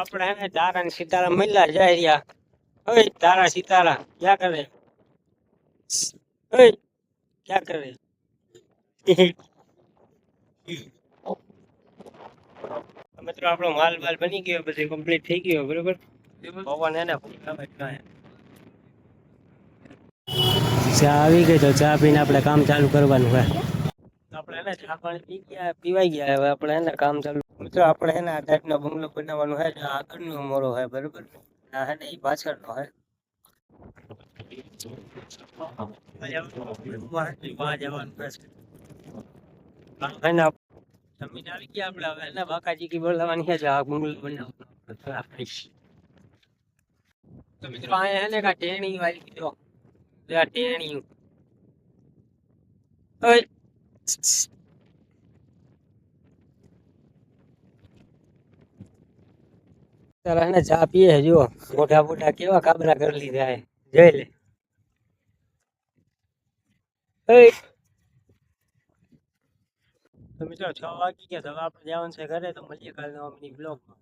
આપણે હે ને તારા ને સીતારા મળ્યા જાય રહ્યા. ओए तारा सितारा क्या कर रहे? ओए क्या कर रहे? મિત્રો આપણો માલ બાલ બની ગયો, બધું કમ્પ્લીટ થઈ ગયો બરોબર. પવન હે ને ચા આવી ગઈ તો ચા પીને આપણે કામ ચાલુ કરવાનું હોય. આપણે એને ચા પાણી પી ગયા, પીવાઈ ગયા. હવે આપણે એને કામ ચાલુ. મિત્રો આપણે એને આ ટાઈપનો બંગલો બનાવવાનો હોય. આગળનો મોરો હોય બરોબર. આ હે ને એ પાછળનો હોય. જમીન આવી ગયા આપણે. હવે એને બાકાજી કી બોલાવવાની છે આ બંગલો બનાવવાનો. તો મિત્રો અહીંયા એને કા ટેણી વાળી કીધો ટેણી. તારા ને ચા પીએ જો મોટા મોટા કેવા કાબરા કરી લીધા હે. જોઈ લે. તો મિત્રો 6 વાગી ગયા. હવે આપણે જવાનું છે ઘરે. તો મળીએ કાલના મિની બ્લોગમાં.